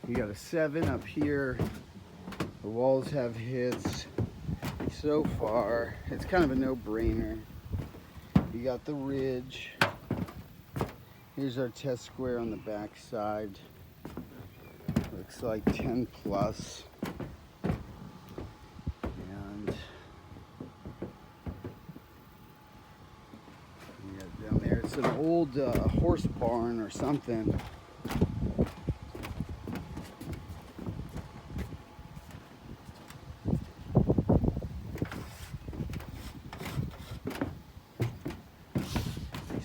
You got a 7 up here. The walls have hits. So far, it's kind of a no-brainer. You got the ridge. Here's our test square on the back side. Looks like 10 plus. And yeah, down there, it's an old horse barn or something.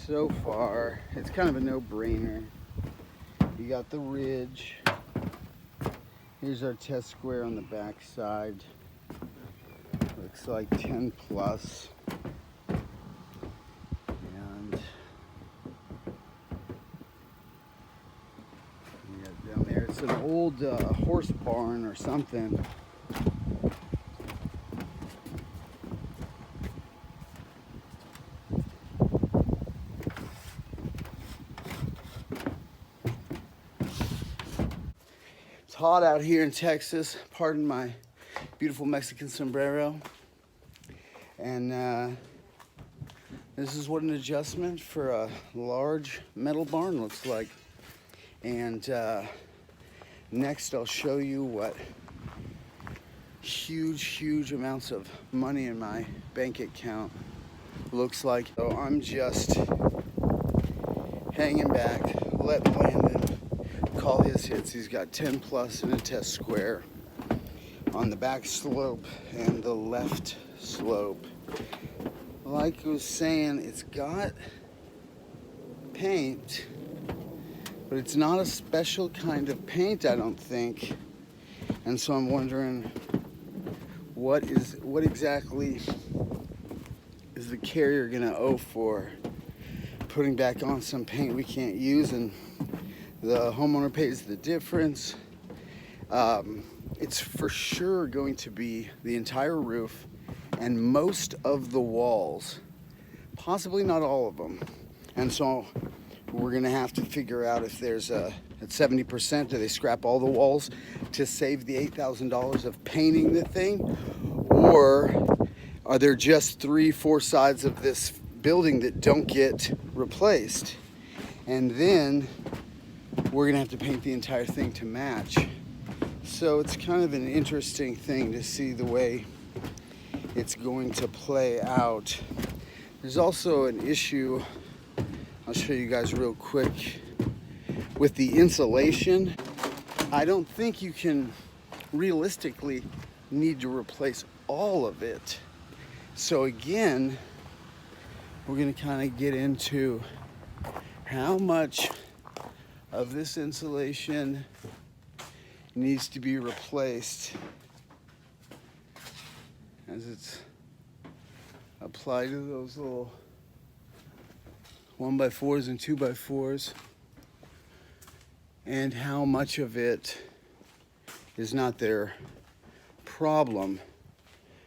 So far, it's kind of a no-brainer. You got the ridge. Here's our test square on the back side. Looks like 10 plus. And yeah, down there, it's an old horse barn or something. It's hot out here in Texas. Pardon my beautiful Mexican sombrero. And this is what an adjustment for a large metal barn looks like. And next I'll show you what huge amounts of money in my bank account looks like. So I'm just hanging back, letting Landon call his hits. He's got 10 plus in a test square on the back slope and the left slope. Like I was saying, it's got paint, but it's not a special kind of paint, I don't think. And so I'm wondering what exactly is the carrier gonna owe for putting back on some paint we can't use, and the homeowner pays the difference. It's for sure going to be the entire roof and most of the walls, possibly not all of them. And so we're gonna have to figure out if there's at 70%, do they scrap all the walls to save the $8,000 of painting the thing? Or are there just 3-4 sides of this building that don't get replaced? And then we're gonna have to paint the entire thing to match. So it's kind of an interesting thing to see the way it's going to play out. There's also an issue, I'll show you guys real quick, with the insulation. I don't think you can realistically need to replace all of it. So again, we're gonna kind of get into how much of this insulation needs to be replaced as it's applied to those little 1x4s and 2x4s, and how much of it is not their problem,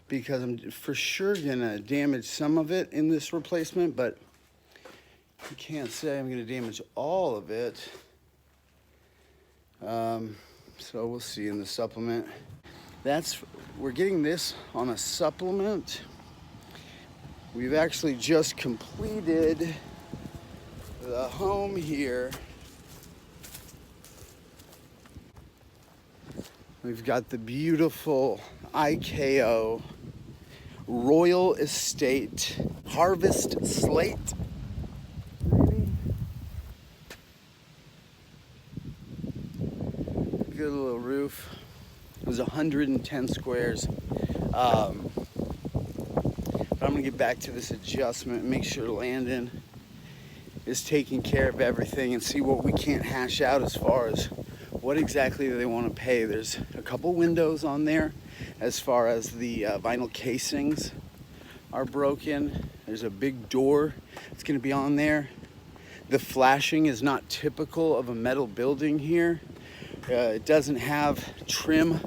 because I'm for sure gonna damage some of it in this replacement, but I can't say I'm gonna damage all of it. So we'll see in the supplement. We're getting this on a supplement. We've actually just completed the home here. We've got the beautiful IKO Royal Estate Harvest Slate. Good little roof. It was 110 squares. But I'm gonna get back to this adjustment, make sure Landon is taking care of everything, and see what we can't hash out as far as what exactly do they want to pay. There's a couple windows on there as far as the vinyl casings are broken. There's a big door that's going to be on there. The flashing is not typical of a metal building here. It doesn't have trim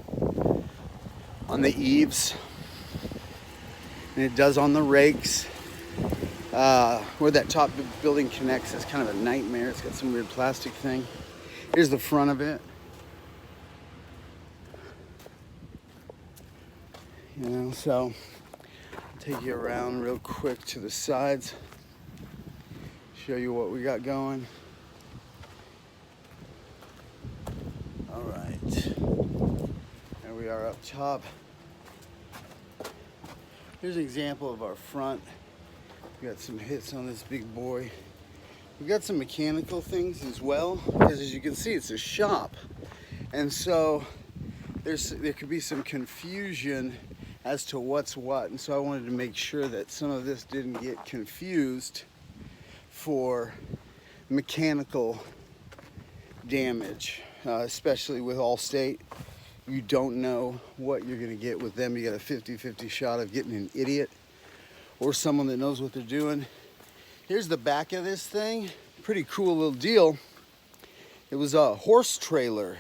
on the eaves, and it does on the rakes. Where that top building connects is kind of a nightmare. It's got some weird plastic thing. Here's the front of it. You know, so I'll take you around real quick to the sides, show you what we got going. All right, there we are up top. Here's an example of our front. We got some hits on this big boy. We got some mechanical things as well, because as you can see, it's a shop. And so there could be some confusion as to what's what. And so I wanted to make sure that some of this didn't get confused for mechanical damage, especially with Allstate. You don't know what you're gonna get with them. You got a 50-50 shot of getting an idiot or someone that knows what they're doing. Here's the back of this thing. Pretty cool little deal. It was a horse trailer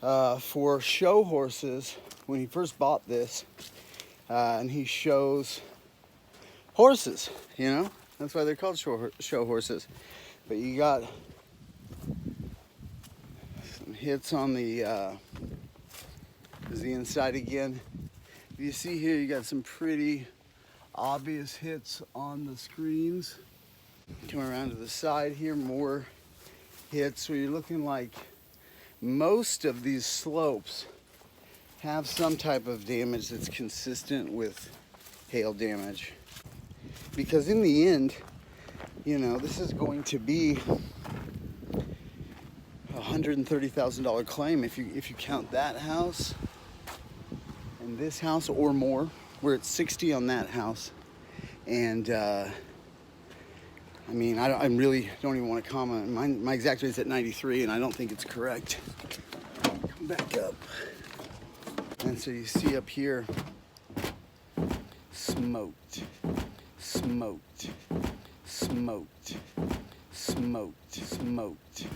for show horses when he first bought this. And he shows horses, you know? That's why they're called show horses. But you got some hits on the, there's the inside again. You see here, you got some pretty obvious hits on the screens. Come around to the side here, more hits. So you're looking like most of these slopes have some type of damage that's consistent with hail damage. Because in the end, you know, this is going to be a $130,000 claim if you count that house and this house or more. We're at 60 on that house. And I mean, I really don't even want to comment. My exact rate's at 93, and I don't think it's correct. Come back up. And so you see up here, smoked, smoked, smoked, smoked, smoked.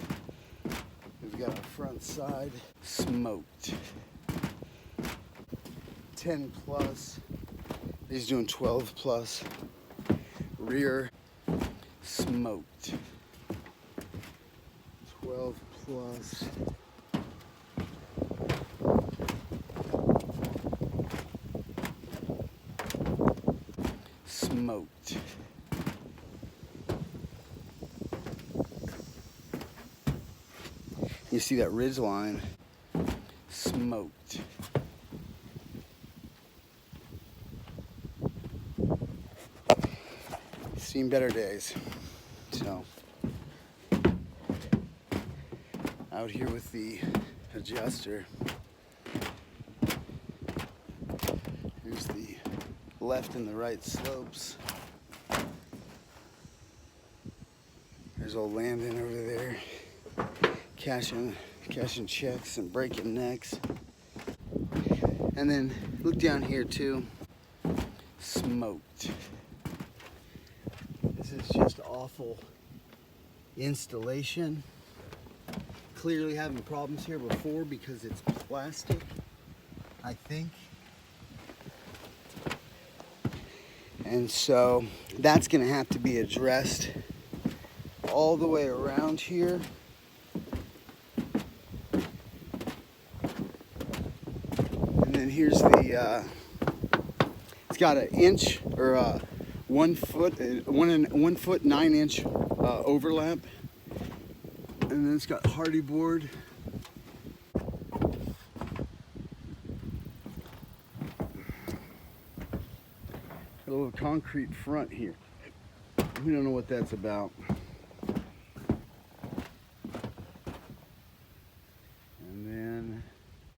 We've got our front side, smoked. 10 plus. He's doing 12 plus. Rear, smoked. 12 plus. Smoked. You see that ridge line? Smoked. Seen better days. So, out here with the adjuster. Here's the left and the right slopes. There's old Landon over there, cashing checks and breaking necks. And then look down here too. Smoked. This is just awful installation. Clearly having problems here before because it's plastic, I think. And so that's gonna have to be addressed all the way around here. And then here's the, it's got an inch or 1 foot, 1 foot 9 inch overlap. And then it's got hardy board. A little concrete front here. We don't know what that's about.